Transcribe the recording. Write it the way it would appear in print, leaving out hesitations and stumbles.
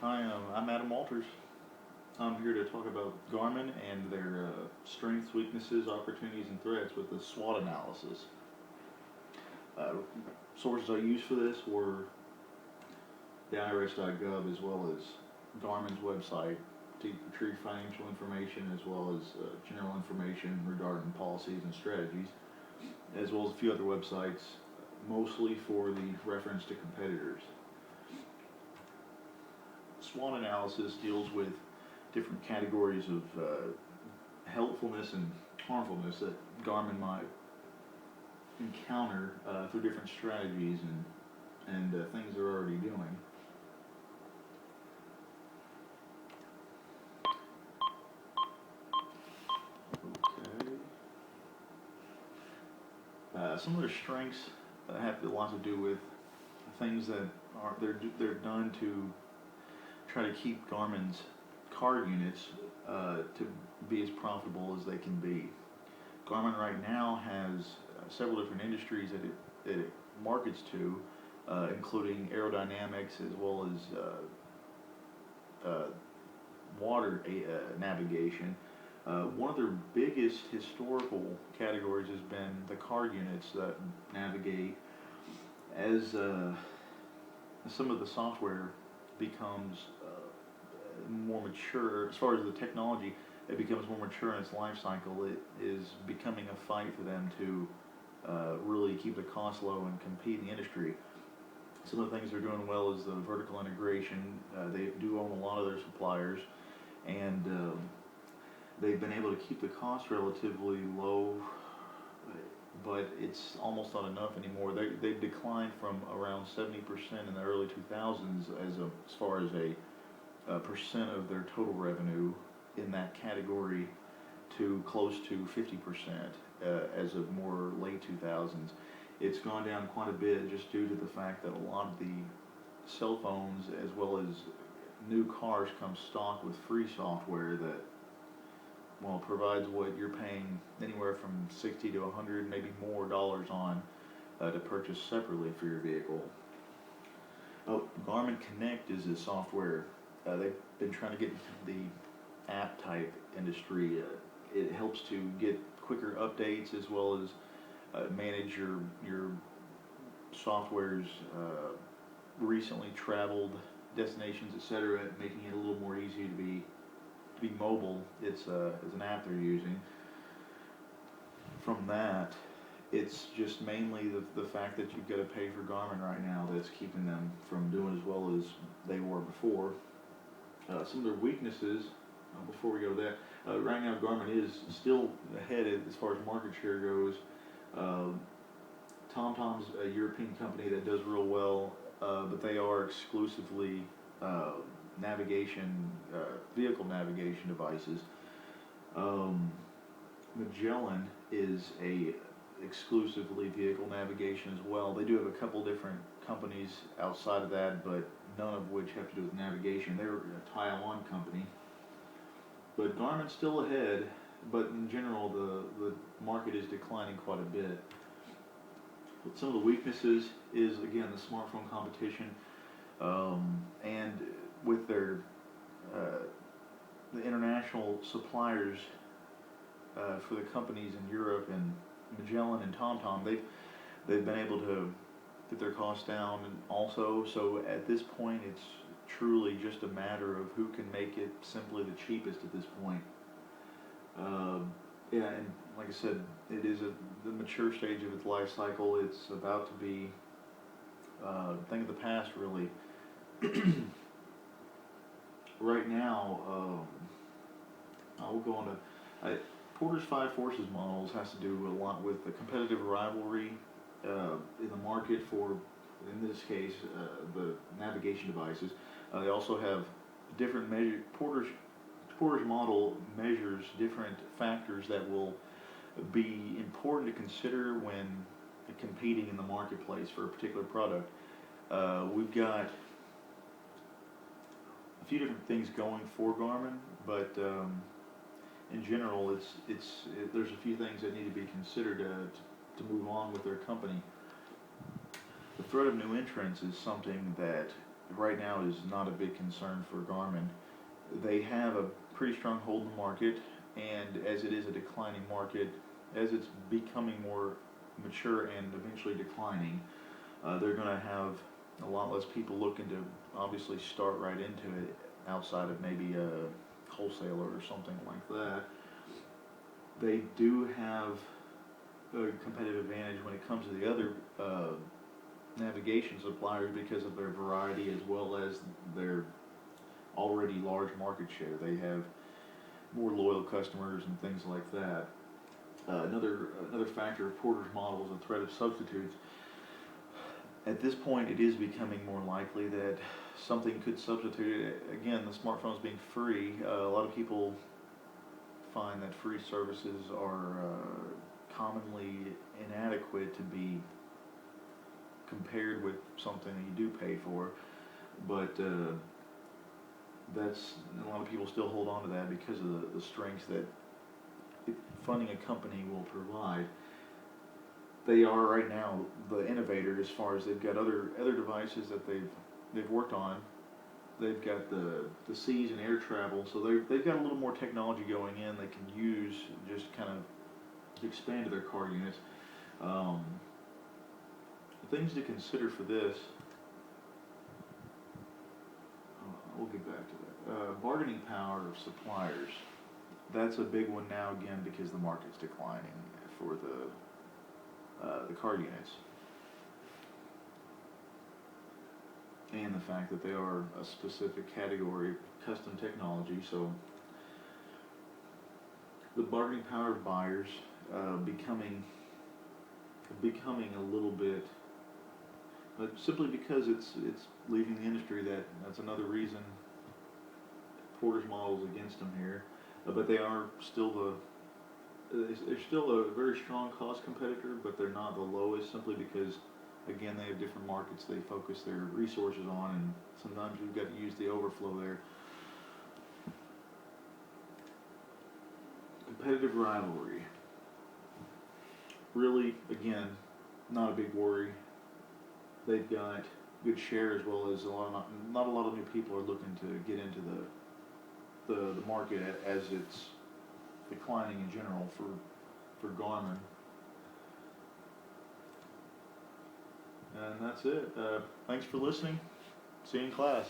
Hi, I'm Adam Walters. I'm here to talk about Garmin and their strengths, weaknesses, opportunities, and threats with the SWOT analysis. Sources I used for this were the IRS.gov as well as Garmin's website to retrieve financial information as well as general information regarding policies and strategies, as well as a few other websites, mostly for the reference to competitors. SWOT analysis deals with different categories of helpfulness and harmfulness that Garmin might encounter through different strategies and things they're already doing. Okay. Some of their strengths have a lot to do with things that they're done to try to keep Garmin's card units to be as profitable as they can be. Garmin right now has several different industries that it markets to, including aerodynamics as well as water navigation. One of their biggest historical categories has been the card units that navigate. As some of the software becomes more mature, as far as the technology, it becomes more mature in its life cycle, it is becoming a fight for them to really keep the cost low and compete in the industry. Some of the things they're doing well is the vertical integration. They do own a lot of their suppliers, and they've been able to keep the cost relatively low, but it's almost not enough anymore. They've declined from around 70% in the early 2000s as far as a percent of their total revenue in that category to close to 50% as of more late 2000s. It's gone down quite a bit just due to the fact that a lot of the cell phones as well as new cars come stocked with free software that, well, provides what you're paying anywhere from 60 to 100, maybe more dollars on to purchase separately for your vehicle. Garmin Connect is a software. They've been trying to get into the app type industry. It helps to get quicker updates as well as manage your software's recently traveled destinations, etc., making it a little more easy to be mobile. It's an app they're using. From that, it's just mainly the fact that you've got to pay for Garmin right now that's keeping them from doing as well as they were before. Some of their weaknesses, before we go to that, right now Garmin is still ahead as far as market share goes. TomTom's a European company that does real well, but they are exclusively vehicle navigation devices. Magellan is exclusively vehicle navigation as well. They do have a couple different companies outside of that, but none of which have to do with navigation. They're a Taiwan company. But Garmin's still ahead, but in general the market is declining quite a bit. But some of the weaknesses is, again, the smartphone competition, and with their the international suppliers for the companies in Europe and Magellan and TomTom, they've been able to get their costs down, and also, so at this point it's truly just a matter of who can make it simply the cheapest at this point. Yeah, and like I said, it is the mature stage of its life cycle. It's about to be a thing of the past, really. Right now, I will go on to Porter's Five Forces models has to do a lot with the competitive rivalry in the market for, in this case, the navigation devices. They also have different measure. Porter's model measures different factors that will be important to consider when competing in the marketplace for a particular product. We've got a few different things going for Garmin, but in general, there's a few things that need to be considered to move on with their company. The threat of new entrants is something that right now is not a big concern for Garmin. They have a pretty strong hold in the market, and as it is a declining market, as it's becoming more mature and eventually declining, they're going to have a lot less people looking to obviously start right into it outside of maybe a wholesaler or something like that. They do have a competitive advantage when it comes to the other navigation suppliers because of their variety as well as their already large market share. They have more loyal customers and things like that. Another factor of Porter's model is the threat of substitutes. At this point, it is becoming more likely that something could substitute it. Again, the smartphones being free, a lot of people find that free services are commonly inadequate to be compared with something that you do pay for, but that's a lot of people still hold on to that because of the strengths that funding a company will provide. They are right now the innovator as far as they've got other devices that they've worked on. They've got the seas and air travel, so they've got a little more technology going in they can use just kind of expand their car units. Things to consider for this. We'll get back to that. Bargaining power of suppliers. That's a big one now again because the market's declining for the car units. And the fact that they are a specific category of custom technology, so the bargaining power of buyers becoming a little bit, but simply because it's leaving the industry. That's another reason Porter's model is against them here. But they are still they're still a very strong cost competitor, but they're not the lowest simply because, again, they have different markets they focus their resources on, and sometimes you've got to use the overflow there. Competitive rivalry. Really, again, not a big worry. They've got good share as well as not a lot of new people are looking to get into the market as it's declining in general for Garmin. And that's it. Thanks for listening. See you in class.